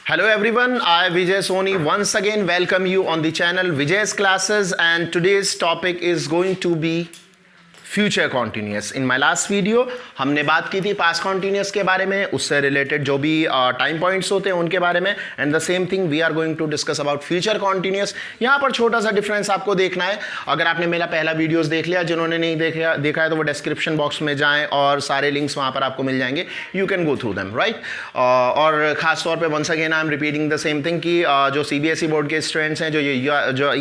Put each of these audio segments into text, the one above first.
Hello everyone, I Vijay Soni once again welcome you on the channel Vijay's Classes, and today's topic is going to be future continuous. In my last video हमने बात की थी past continuous के बारे में, उससे related जो भी टाइम पॉइंट्स होते हैं उनके बारे में, and the same thing we are going to discuss about future continuous. यहाँ पर छोटा सा डिफरेंस आपको देखना है। अगर आपने मेरा पहला वीडियोस देख लिया, जिन्होंने नहीं देखा है तो वो डिस्क्रिप्शन बॉक्स में जाएं और सारे लिंक्स वहाँ पर आपको मिल जाएंगे, you can go through them, right. और खास तौर पर once again I am repeating the same thing कि जो CBSE बोर्ड के स्टूडेंट्स हैं,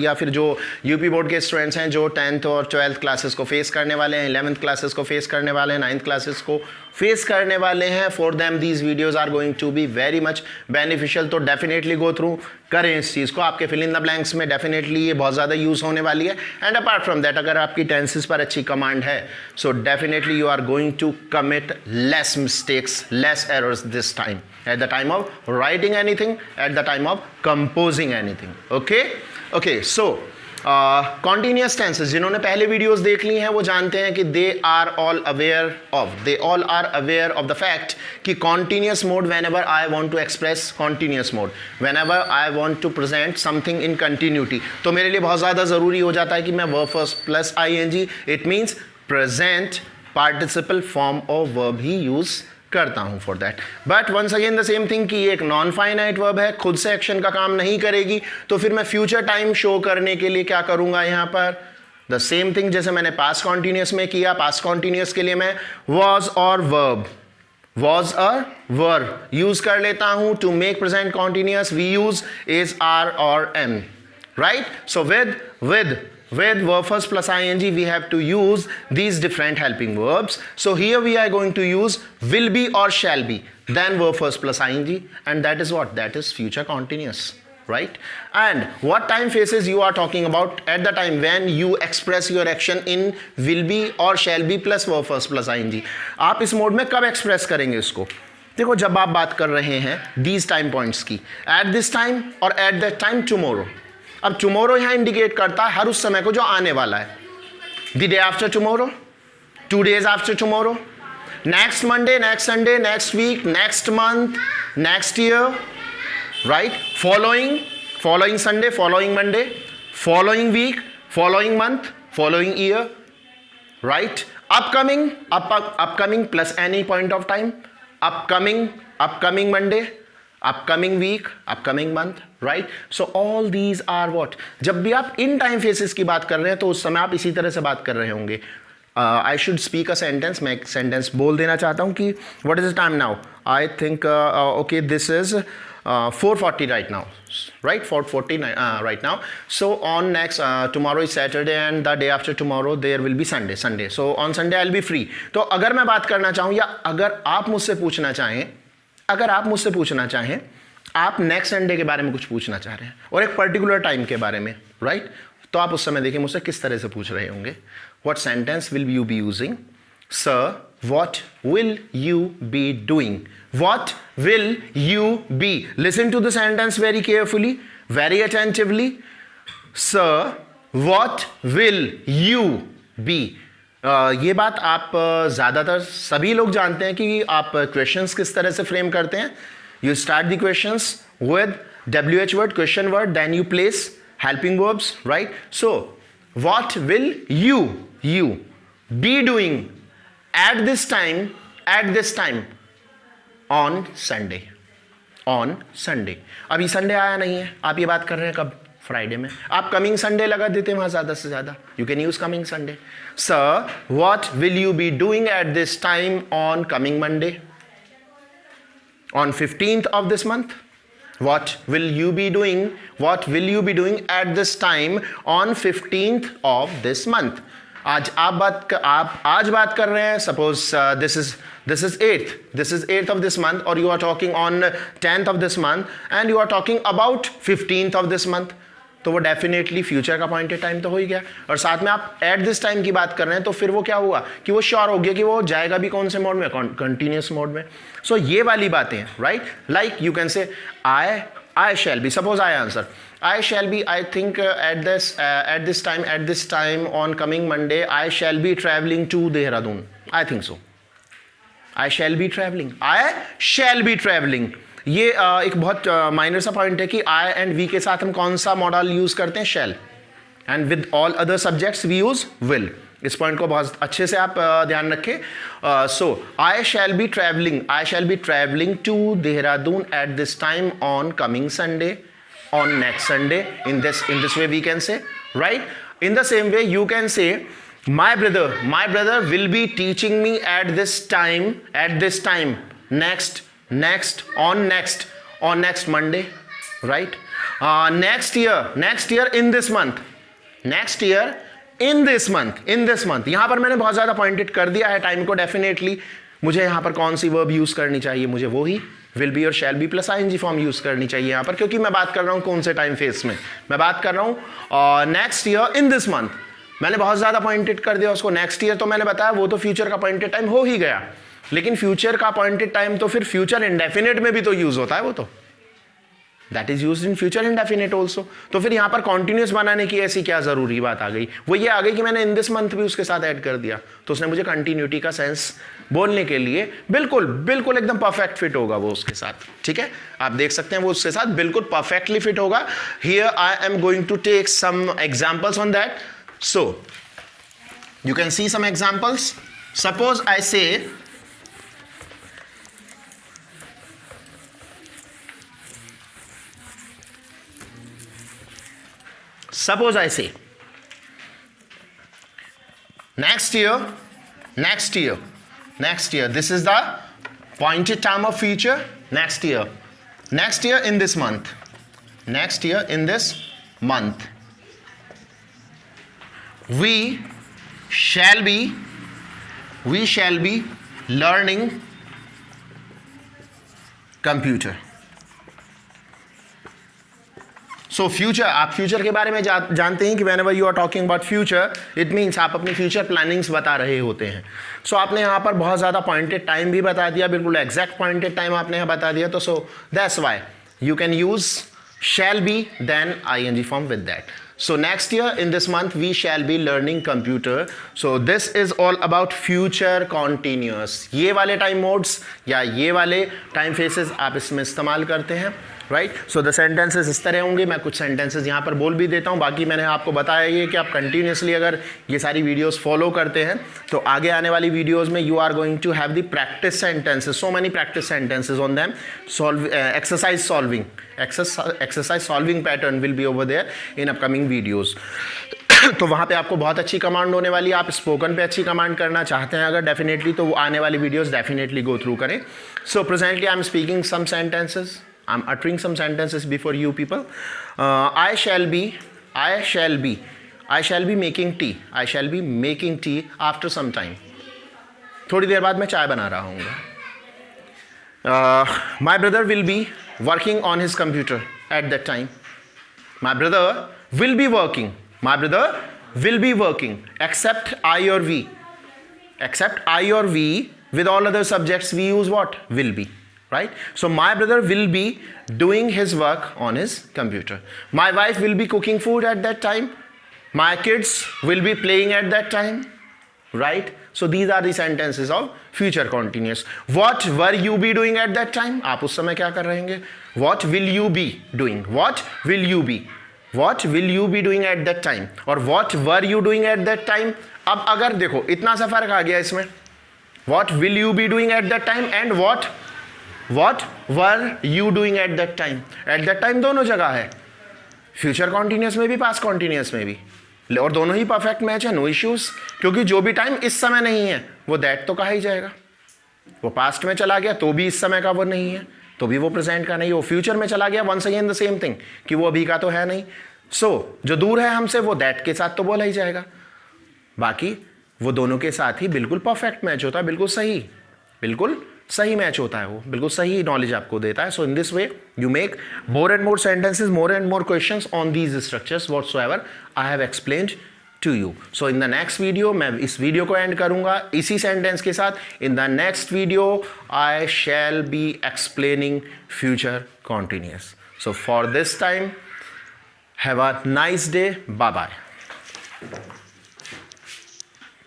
या फिर जो यूपी बोर्ड के स्टूडेंट्स हैं जो 10th और 12th क्लासेस को फेस करने वाले हैं, 11th क्लासेस को फेस करने वाले हैं, 9th क्लासेस को फेस करने वाले हैं, for them these videos are going to be very much beneficial. तो डेफिनेटली गो थ्रू करें इस चीज़ को, आपके फिल इन द ब्लैंक्स में डेफिनेटली ये बहुत ज़्यादा यूज़ होने वाली है। एंड अपार्ट फ्रॉम दैट, अगर आपकी टेंसेस पर अच्छी कमांड है, so definitely you are going to commit less mistakes, less errors this time, at the time of writing anything, at the time of composing anything. Okay, so continuous tenses, जिन्होंने पहले videos देख ली हैं वो जानते हैं कि they all are aware of the fact कि continuous mode, whenever I want to express continuous mode, whenever I want to present something in continuity, तो मेरे लिए बहुत ज़्यादा ज़रूरी हो जाता है कि मैं verb first plus ing, it means present participle form of verb ही यूज़ करता हूं for that. But once again the same thing कि ये एक नॉन फाइनाइट वर्ब है, खुद से एक्शन का काम नहीं करेगी, तो फिर मैं फ्यूचर टाइम शो करने के लिए क्या करूंगा, यहां पर द सेम थिंग जैसे मैंने पास्ट कॉन्टिन्यूस में किया। पास्ट कॉन्टिन्यूस के लिए मैं वॉज और वर्ब यूज कर लेता हूं। To make present continuous we use is are और am, right. So with verb first plus ing we have to use these different helping verbs. So here we are going to use will be or shall be, then verb first plus ing, and that is what? That is future continuous, right? And what time phases you are talking about? At the time when you express your action in will be or shall be plus verb first plus ing. आप इस mode में कब express करेंगे इसको? देखो, जब आप बात कर रहे हैं these time points की, at this time और at that time tomorrow। अब टुमारो यहां इंडिकेट करता है हर उस समय को जो आने वाला है। The day after tomorrow, 2 days after tomorrow, next Monday, next Sunday, next week, next month, next year, right. Following Sunday, following Monday, following week, following month, following year, right. Upcoming plus any point of time, upcoming Monday, upcoming week, upcoming month, right? So all these are what? जब भी आप in time faces की बात कर रहे हैं तो उस समय आप इसी तरह से बात कर रहे होंगे। I should speak a sentence, मैं एक सेंटेंस बोल देना चाहता हूँ कि what is the time now? I think okay, this is 4:40 right now, right? 4:40 right now. So on next tomorrow is Saturday and the day after tomorrow there will be Sunday. So on Sunday I'll be free. तो अगर मैं बात करना चाहूँ या अगर आप मुझसे पूछना चाहें, आप नेक्स्ट संडे के बारे में कुछ पूछना चाह रहे हैं और एक पर्टिकुलर टाइम के बारे में, राइट, तो आप उस समय देखिए मुझसे किस तरह से पूछ रहे होंगे। What sentence will you be using? Sir, what will you be doing? What will you be? Listen to the sentence very carefully, very attentively. Sir, what will you be? ये बात आप ज़्यादातर सभी लोग जानते हैं कि आप क्वेश्चंस किस तरह से फ्रेम करते हैं। You start the questions with WH word, question word, then you place helping verbs, right. So what will you be doing at this time on Sunday. अभी संडे आया नहीं है, आप ये बात कर रहे हैं कब? फ्राइडे में। आप कमिंग संडे लगा देते हैं वहां ज्यादा से ज्यादा, you can use coming Sunday. Sir, what will you be doing at this time on coming Monday, on 15th of this month? What will you be doing at this time on 15th of this month? आज बात कर रहे हैं, suppose this is 8th of this month, or you are talking on 10th of this month and you are talking about 15th of this month, तो वो definitely future का pointed time तो हो ही गया। और साथ में आप एट दिस टाइम की बात कर रहे हैं, तो फिर वो क्या हुआ कि वो श्योर हो गया कि वो जाएगा भी कौन से मोड में? कंटिन्यूस मोड में। सो ये वाली बातें, right, like you can say I shall B, suppose I answer I shall be, I think at this time on coming Monday, I shall be traveling to Dehradun. I think so. I shall be traveling. ये एक बहुत minor सा point है कि आई and we के साथ हम कौन सा मॉडल यूज करते हैं, shall, and with all other subjects we use will. इस पॉइंट को बहुत अच्छे से आप ध्यान रखें। So I shall be travelling to Dehradun at this time on coming Sunday, on next Sunday. In this way we can say, right? In the same way you can say my brother will be teaching me at this time on next Monday, right? Next year in this month, यहां पर मैंने बहुत ज्यादा pointed कर दिया है time को। Definitely मुझे यहां पर कौन सी वर्ब यूज करनी चाहिए, मुझे वो ही विल बी और shall be plus ING form use करनी चाहिए यहां पर, क्योंकि मैं बात कर रहा हूं कौन से टाइम फेस में, मैं बात कर रहा हूं next year in this month. मैंने बहुत ज्यादा पॉइंटेड कर दिया उसको। नेक्स्ट ईयर तो मैंने बताया वो तो फ्यूचर का पॉइंटेड टाइम हो ही गया, लेकिन फ्यूचर का पॉइंटेड टाइम तो फिर फ्यूचर इंडेफिनिट में भी तो यूज होता है, वो तो that is used in future indefinite also. तो फिर यहां पर कॉन्टिन्यूस बनाने की ऐसी क्या जरूरी बात आ गई, वो ये आ गई कि मैंने इन दिस मंथ भी उसके साथ ऐड कर दिया, तो उसने मुझे कंटिन्यूटी का सेंस बोलने के लिए बिल्कुल एकदम परफेक्ट फिट होगा वो उसके साथ। ठीक है, आप देख सकते हैं वो उसके साथ बिल्कुल परफेक्टली फिट होगा। Here I am going to take some examples on that, so you can see some examples. Suppose I say next year, this is the pointed time of future, next year in this month, we shall be learning computer। So future, आप future के बारे में जानते हैं कि whenever you are talking about future, it means आप अपनी future plannings बता रहे होते हैं। सो आपने यहाँ पर बहुत ज़्यादा पॉइंटेड टाइम भी बता दिया, बिल्कुल एग्जैक्ट पॉइंटेड टाइम आपने यहाँ बता दिया, तो so that's why you can use shall be then ING form with that. So next year in this month we shall be learning computer. So this is all about future continuous। ये वाले time modes या ये वाले time faces आप इसमें इस्तेमाल करते हैं, राइट। सो द सेंटेंसेस इस तरह होंगे। मैं कुछ सेंटेंसेस यहाँ पर बोल भी देता हूँ, बाकी मैंने आपको बताया ये कि आप कंटिन्यूसली अगर ये सारी वीडियोस फॉलो करते हैं तो आगे आने वाली वीडियोस में you are going to have the practice sentences, so many practice sentences on them. Exercise solving pattern will be over there in upcoming videos. तो वहाँ पे आपको बहुत अच्छी कमांड होने वाली है। आप स्पोकन पे अच्छी कमांड करना चाहते हैं अगर डेफिनेटली, तो वो आने वाली वीडियोस डेफिनेटली गो थ्रू करें। So presently I am speaking some sentences, I'm uttering some sentences before you people. I shall be making tea after some time. थोड़ी देर बाद मैं चाय बना रहा हूँ। My brother will be working on his computer at that time. My brother will be working. Except I or we. With all other subjects we use what? Will be. Right? So my brother will be doing his work on his computer. My wife will be cooking food at that time. My kids will be playing at that time. Right? So these are the sentences of future continuous. What were you be doing at that time? आप उस समय क्या कर रहे होंगे? What will you be doing? What will you be doing at that time? और what were you doing at that time? अब अगर देखो इतना सा फर्क आ गया इसमें, what will you be doing at that time and what were you doing at that time? At that time दोनों जगह है, फ्यूचर कॉन्टिन्यूस में भी पास्ट कॉन्टिन्यूस में भी, और दोनों ही परफेक्ट मैच है, नो इश्यूज। क्योंकि जो भी टाइम इस समय नहीं है वो दैट तो कहा ही जाएगा। वो पास्ट में चला गया तो भी इस समय का वो नहीं है, तो भी वो प्रेजेंट का नहीं। वो फ्यूचर में चला गया, once again the same thing कि वो अभी का तो है नहीं। सो जो दूर है हमसे वो दैट के साथ तो बोला ही जाएगा, बाकी वो दोनों के साथ ही बिल्कुल परफेक्ट मैच होता है, बिल्कुल सही मैच होता है, वो बिल्कुल सही नॉलेज आपको देता है। So in this way you make more and more sentences, more and more questions on these structures whatsoever I have explained to you. So in the next video मैं इस वीडियो को एंड करूंगा इसी sentence के साथ। In the next video I shall be explaining future continuous. So for this time have a nice day, bye bye.